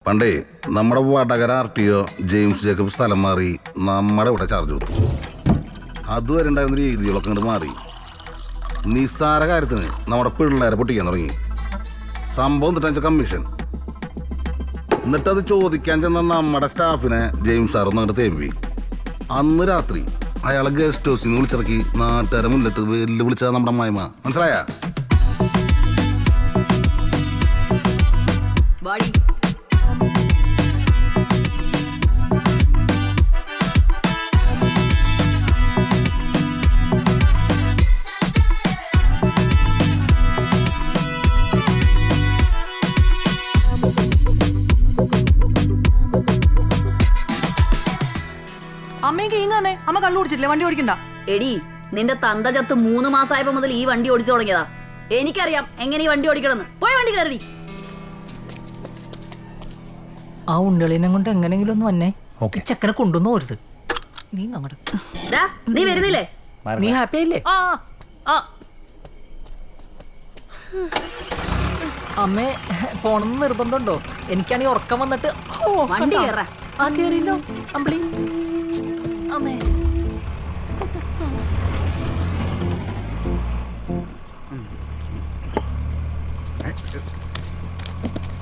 പണ്ടേ നമ്മുടെ Vadakara RTO James Jacob സ്ഥലം മാറി നമ്മുടെ ഇവിടെ ചാർജ് കൊടുത്തു. അതുവരെ ഉണ്ടായിരുന്ന രീതികളൊക്കെ അങ്ങോട്ട് മാറി. നിസ്സാര കാര്യത്തിന് നമ്മുടെ പിള്ളേരെ പൊട്ടിക്കാൻ തുടങ്ങി. സംഭവം എന്നിട്ട് കമ്മീഷൻ. എന്നിട്ടത് ചോദിക്കാൻ ചെന്ന നമ്മുടെ സ്റ്റാഫിനെ ജെയിംസ് സാർ ഒന്ന് അങ്ങോട്ട് തേമ്പി. അന്ന് രാത്രി അയാളെ ഗസ്റ്റ് ഹൗസിൽ നിന്ന് വിളിച്ചിറക്കി നാട്ടുകാരെ മുന്നിട്ട് വെല്ലു വിളിച്ചത് നമ്മുടെ അമ്മായിമ്മ. മനസ്സിലായ? അമ്മയ്ക്ക് ഇങ്ങനെ അമ്മ കള്ളു കുടിച്ചിട്ടില്ലേ? വണ്ടി ഓടിക്കണ്ട. എടി, നിന്റെ തന്ത ചത്ത് 3 മാസമായപ്പോ മുതൽ ഈ വണ്ടി ഓടിച്ചു തുടങ്ങിയതാ. എനിക്കറിയാം എങ്ങനെ ഈ വണ്ടി ഓടിക്കണമെന്ന്. പോയി വണ്ടി കയറി. ആ ഉണ്ടളിനെ കൊണ്ട് എങ്ങനെങ്കിലും ഒന്ന് വന്നേ. ചെക്കനെ കൊണ്ടുവന്നു പോരുത്. നീ അങ്ങോട്ട്. നീ വരുന്നില്ലേ? നീ ഹാപ്പി ആയില്ലേ? അമ്മേ പോണെന്ന് നിർബന്ധമുണ്ടോ? എനിക്കാണെങ്കിൽ ഉറക്കം വന്നിട്ട് വണ്ടി കയറാ. ആ കേറില്ലോ അമ്പിളി. അമ്മേ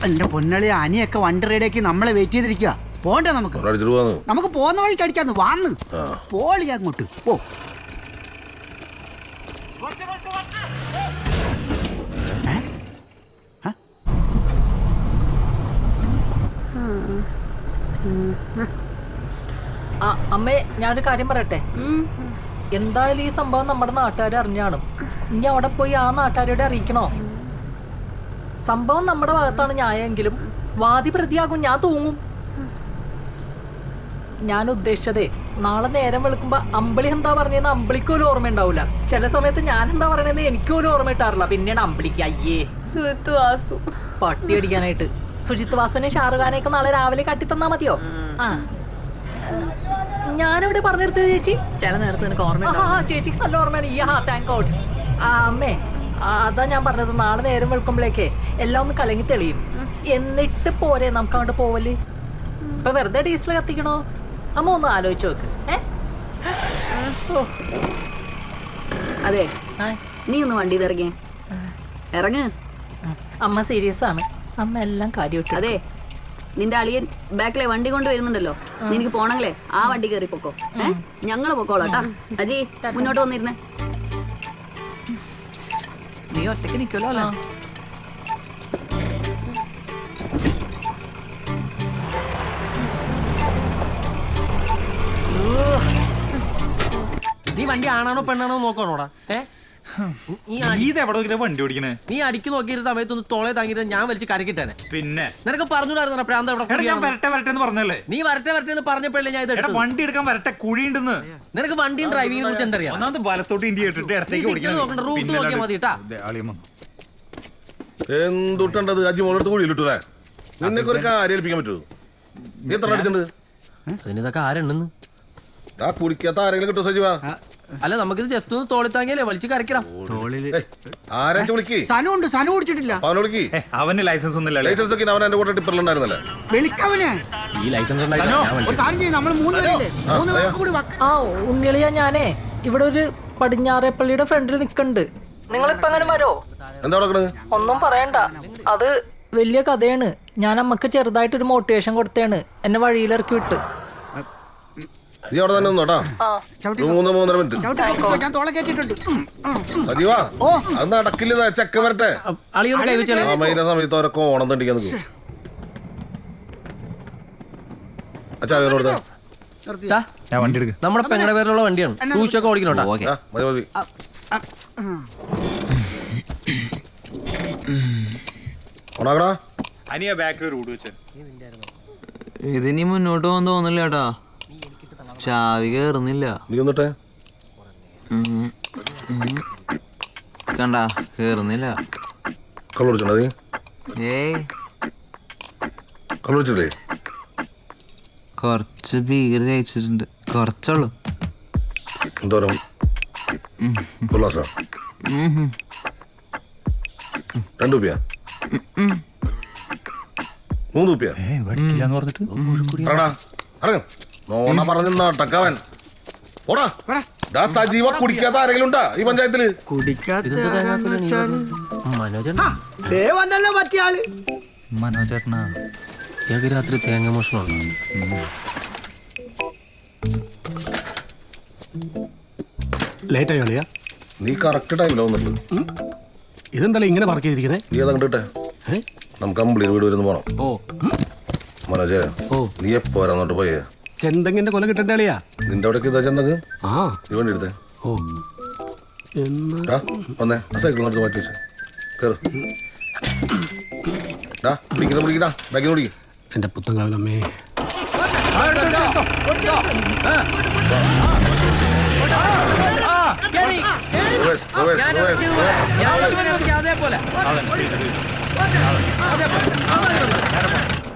എന്റെ പൊന്നളി അനിയൊക്കെ വണ്ടി റേഡിയാക്കി നമ്മളെ വെയിറ്റ് ചെയ്തിരിക്കുക. പോണ്ടേ നമുക്ക്? നമുക്ക് പോകുന്ന വഴിക്ക് അടിക്കാന്ന് വാന്ന് പോളി അങ്ങോട്ട് പോ. അമ്മേ ഞാനൊരു കാര്യം പറയട്ടെ. എന്തായാലും ഈ സംഭവം നമ്മുടെ നാട്ടുകാരെ അറിഞ്ഞാണ്. ഇനി അവിടെ പോയി ആ നാട്ടുകാരോട് അറിയിക്കണോ? സംഭവം നമ്മുടെ ഭാഗത്താണ് ന്യായമെങ്കിലും വാദി പ്രതിയാകും. ഞാൻ തൂങ്ങും. ഞാൻ ഉദ്ദേശിച്ചതേ നാളെ നേരം വെളുക്കുമ്പോ അമ്പിളി എന്താ പറഞ്ഞതെന്ന് അമ്പിളിക്ക് ഒരു ഓർമ്മ ഉണ്ടാവില്ല. ചില സമയത്ത് ഞാൻ എന്താ പറയണെന്ന് എനിക്കും ഒരു ഓർമ്മ ഇട്ടാറില്ല. പിന്നെയാണ് അമ്പിളിക്ക് അയ്യേ പട്ടി അടിക്കാനായിട്ട്. സുജിത് വാസുവിനെ ഷാറുഖ് ഖാനെയൊക്കെ നാളെ രാവിലെ കട്ടിത്തന്നാ മതിയോ? ഞാനിവിടെ പറഞ്ഞെടുത്തത് ചേച്ചി. ചില നേരത്തെ എനിക്ക് ഓർമ്മ. ചേച്ചിക്ക് നല്ല ഓർമ്മയാണ്. ഈ താങ്ക് ഗോഡ്. അമ്മേ അതാ ഞാൻ പറഞ്ഞത്. നാളെ നേരം വെളുക്കുമ്പോഴേക്കേ എല്ലാം ഒന്ന് കലങ്ങി തെളിയും. എന്നിട്ട് പോരെ നമുക്ക് അങ്ങോട്ട് പോവല്. ഇപ്പൊ വെറുതെ ഡീസൽ കത്തിക്കണോ? അമ്മ ഒന്ന് ആലോചിച്ച് നോക്ക്. അതെ, നീ ഒന്ന് വണ്ടി ഇറങ്ങിയേ. ഇറങ്ങ്. അമ്മ സീരിയസ് ആണ്. അമ്മ എല്ലാം കാര്യമായിട്ട്. അതെ, നിന്റെ അളിയൻ ബാക്കിലെ വണ്ടി കൊണ്ട് വരുന്നുണ്ടല്ലോ. നിനക്ക് പോണെങ്കിലേ ആ വണ്ടി കയറി പൊക്കോ. ഞങ്ങള് പൊക്കോളാട്ടാ. അജി മുന്നോട്ട് വന്നിരുന്നേ. നീ ഒറ്റയ്ക്ക് നിൽക്കുമല്ലോ അല്ല? നീ വണ്ടി ആണാണോ പെണ്ണാണോ നോക്കണോടാ? വണ്ടി ഓടിക്കണേ. നീ അടിക്ക് നോക്കിയ സമയത്തൊന്ന് തോളെ താങ്ങിട്ട് ഞാൻ വലിച്ച് കരക്കിട്ടേനെ. പിന്നെ നിനക്ക് പറഞ്ഞുണ്ടായിരുന്നു പ്രാന്ത പറഞ്ഞല്ലേ? നീ വരട്ടെ എന്ന് പറഞ്ഞപ്പോഴല്ലേ ഞാൻ ഇത് വണ്ടി എടുക്കാൻ വരട്ടെ, കുഴിയുണ്ടെന്ന്. നിനക്ക് വണ്ടിയും ഡ്രൈവിംഗിനെ കുറിച്ച് എന്തറിയാം? ഒന്നാമത് വലത്തോട്ട് ഇന്ത്യ ഇട്ടിട്ട് ഇടത്തേക്ക് ഓടിക്കണം. റൂട്ട് നോക്കിയാൽ മതി കേട്ടാ. എന്തുട്ടത് അജി മോളെടുത്ത് കുഴിയിലിട്ടൂലേ? നിന്നൊക്കെ ഒരു കാര്യം ഏൽപ്പിക്കാൻ പറ്റൂ? നീ എത്ര അടിച്ചിട്ടുണ്ട്? അതിനിതൊക്കെ ആരുണ്ടെന്ന് ആ കുടിക്കാത്ത ആരെങ്കിലും കിട്ടുമോ സജീവ? അല്ല, നമുക്കിത് ജസ്റ്റ് ഒന്ന് തോളി താങ്ങിയല്ലേ വലിച്ച് കരക്കണം. ആരാ വിളിക്ക്? സനുണ്ട്, സനു കുടിച്ചിട്ടില്ല. അവന് ലൈസൻസ് ഒന്നുമില്ല. ലൈസൻസ് ഒക്കെ അവൻ എന്റെ കൂടെ ടിപ്പറിലുണ്ടായിരുന്നല്ലേ? വിളിക്കവനെ. ഈ ലൈസൻസ് നമ്മൾ 3 പേരല്ലേ? 3 പേർക്ക് കൂടി. ഉണ്ണിളിയാ, ഞാനേ ഇവിടെ ഒരു പടിഞ്ഞാറേപ്പള്ളിയുടെ ഫ്രണ്ടിൽ നിൽക്കുന്നുണ്ട്. നിങ്ങളിപ്പോ അങ്ങനെ വരോ? എന്താ ഒന്നും പറയണ്ട. അത് വലിയ കഥയാണ്. ഞാൻ അമ്മക്ക് ചെറുതായിട്ടൊരു മോട്ടിവേഷൻ കൊടുത്തേണ്. എന്നെ വഴിയിലിറക്കി വിട്ട്. നീ അവിടെ തന്നെ നിന്നോട്ടാ. 3-3.5 മിനിറ്റ് ഞാൻ തോളെ കയറ്റിട്ടുണ്ട്. സജീവ അത് നടക്കില്ല. ചെക്ക് വരട്ടെ. അമ്മയിലെ സമയത്ത് അവരൊക്കെ ഓണം തണ്ടിക്കാൻ നിൽക്കും. ഞാൻ വണ്ടി എടുക്കും. നമ്മുടെ പെങ്ങളുടെ പേരിലുള്ള വണ്ടിയാണ്. സൂക്ഷിച്ചൊക്കെ ഓടിക്കണോട്ടാ. മതി മതി. ഓണാക്കടാ. അനിയ ബാക്കിൽ റൂട്ട് വെച്ച ഇതിനി മുന്നോട്ട് പോകാൻ തോന്നില്ല ചേട്ടാ. ചാവി കേറുന്നില്ല. നീ വന്നിട്ടെ. കണ്ട കേറുന്നില്ല. കള്ളുടിച്ചോ നീ? ഏയ് കള്ളുടിച്ചില്ലേ? കുറച്ച് ബീർ കഴിച്ചിട്ടുണ്ട്. കുറച്ചുള്ളൂ. എന്തോരം? ഉല്ലാസ 2 രൂപ? 3 കുപ്പിയാ ഇറങ്ങ നോണ പറഞ്ഞ നാട്ടക്കവൻ ഓടാ സജീവ കുടിക്കാത്ത ആരെങ്കിലും ഉണ്ടാ ഈ പഞ്ചായത്തില്? മനോജേട്ടാ ദേവന്നല്ലോ പറ്റിയ ആള്. മനോജേട്ടനാ ഇയാൾക്ക് രാത്രി തേങ്ങ മോഷണം ലേറ്റ് ആയി കളിയാ. നീ കറക്റ്റ് ടൈമിൽ വന്നിട്ട് ഇതെന്തായാലും ഇങ്ങനെ വർക്ക് ചെയ്തിരിക്കുന്നേ. നീ അത് കണ്ടിട്ടെ നമുക്ക് അമ്പിളി വീട് വരുന്ന പോണം. ഓ മനോജേ നീ എപ്പോ വരാന്നോട്ട് പോയേ? ചെന്തെങ്ങിന്റെ കൊല കിട്ടേണ്ട കളിയാ. നിന്റെ അവിടെ ഇതാ ചെന്നക്ക് ആ നീ വേണ്ടി എടുത്തേ. ഓ എന്ന് വന്നേ ആ സൈക്കിൾ നടത്ത് മാറ്റി വെച്ച് കേറ്. പിടിക്കടാ ബാക്കി പിടിക്കും. എന്റെ പുത്തങ്കാവിലമ്മേ.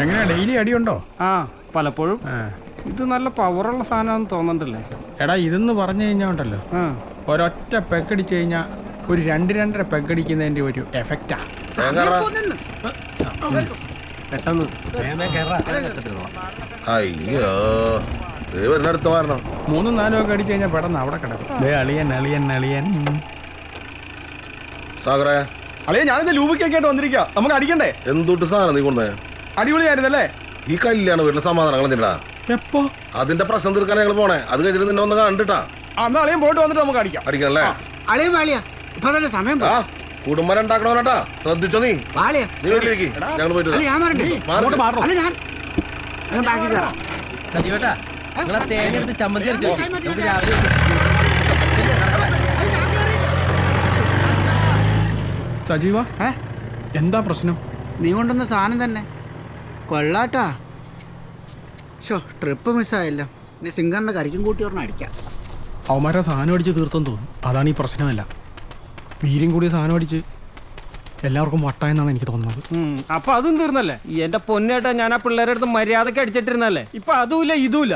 എങ്ങനെയാ ഡെയിലി അടിയുണ്ടോ? ആ പലപ്പോഴും. ഇത് നല്ല പവറുള്ള സാധനമാണെന്ന് തോന്നണ്ടല്ലേ? എടാ ഇതെന്ന് പറഞ്ഞു കഴിഞ്ഞാൽ ഉണ്ടല്ലോ, ഒരൊറ്റ പെക്കടിച്ചു കഴിഞ്ഞാൽ ഒരു 2-2.5 പെക്കടിക്കുന്നതിന്റെ ഒരു എഫക്റ്റാ. പെട്ടെന്ന് അയ്യോ അടുത്ത മാറണം. 3-4 ഒക്കെ അടിച്ചു കഴിഞ്ഞാൽ പെട്ടെന്ന് അവിടെ കിടക്കും. അളിയൻ സാഗറേ അളിയ ഞാനിത് ലൂബിക്കൊക്കെ ആയിട്ട് വന്നിരിക്കുക. നമുക്ക് അടിക്കണ്ടേ? എന്തൊട്ട് സാധനം നീ കൊണ്ടേ? അടിപൊളിയായിരുന്നല്ലേ ഈ കല്യാണ വീട്ടിലെ സമാധാനം കളഞ്ഞിട്ടാ. എപ്പോ? അതിന്റെ പ്രശ്നം തീർക്കാൻ ഞങ്ങൾ പോണേ. അത് കഴിഞ്ഞിട്ട് നിന്നെ ഒന്ന് കണ്ടിട്ടാ അന്ന് അളിയൻ പോയിട്ട് വന്നിട്ട് നമുക്ക് അടിക്കാം. അടിക്കണല്ലേ? അളിയ വാളിയ ഇപ്പൊ തന്നെ സമയം ആ കുടുംബം ഉണ്ടാക്കണോട്ടാ. ശ്രദ്ധിച്ചോ നീ. വാളിയ. നീ വീട്ടിലേക്ക് ഞങ്ങൾ പോയിട്ട് അല്ല ഞാൻ പറഞ്ഞേ അല്ല ഞാൻ ബാക്കി കയറാം. സജീവേട്ടാ നിങ്ങളെ തേങ്ങ എടുത്ത് ചമ്മന്തി അരച്ച് വെക്ക്. നമുക്ക് രാവിലെ സജീവ എന്താ പ്രശ്നം? നീ കൊണ്ടുവന്ന സാധനം തന്നെ കൊള്ളാട്ടാ. Show trip മിസ്സായല്ലോ. ഇനി സിംഗറിന്റെ കരിക്കും കൂട്ടി പറഞ്ഞ അടിക്കാം. അവന്മാരെ സാധനം അടിച്ച് തീർത്തെന്ന് തോന്നും. അതാണ് ഈ പ്രശ്നമല്ല. വീര്യം കൂടിയ സാധനം അടിച്ച് എല്ലാവർക്കും വട്ടായെന്നാണ് എനിക്ക് തോന്നുന്നത്. അപ്പൊ അതും തീർന്നല്ലേ? എന്റെ പൊന്നേട്ടാ ഞാൻ ആ പിള്ളേരുടെ അടുത്ത് മര്യാദക്ക് അടിച്ചിട്ടിരുന്നല്ലേ? ഇപ്പൊ അതുമില്ല ഇതുമില്ല.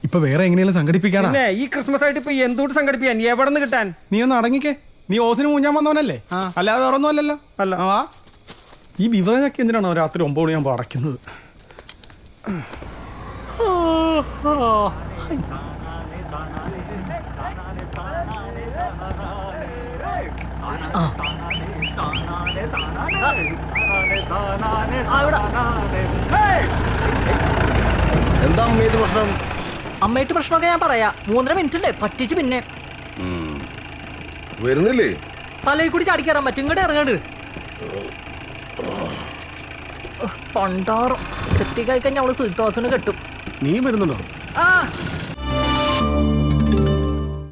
ഇപ്പൊ വേറെ എങ്ങനെയാലും സംഘടിപ്പിക്കാടാ. പിന്നെ ഈ ക്രിസ്മസ് ആയിട്ട് ഇപ്പൊ എന്തുകൊണ്ട് സംഘടിപ്പിക്കാൻ? എവിടെ നിന്ന് കിട്ടാൻ? നീ ഒന്ന് അടങ്ങിക്കേ. നീ ഓസിന് മൂഞ്ഞാൻ വന്നവനല്ലേ? അല്ലാതെ വേറൊന്നും അല്ലല്ലോ. അല്ല. ആ ഈ ബിവറേജൊക്കെ എന്തിനാണോ രാത്രി 9 മണിയാകുമ്പോൾ അടയ്ക്കുന്നത്? എന്താ അമ്മയുടെ പ്രശ്നം? അമ്മയിട്ട് പ്രശ്നമൊക്കെ ഞാൻ പറയാ. 3.5 മിനിറ്റ് അല്ലേ പറ്റിച്ച്. പിന്നെ വരുന്നില്ലേ? തലയിൽ കൂടി ചാടിക്കയറാൻ പറ്റും. ഇങ്ങോട്ട് ഇറങ്ങാണ്ട് പണ്ടാറും സെറ്റിക്കായി കഴിഞ്ഞാൽ അവള് സുജിത്വാസുന് കെട്ടും. നീ വരുന്നുണ്ടോ? ആ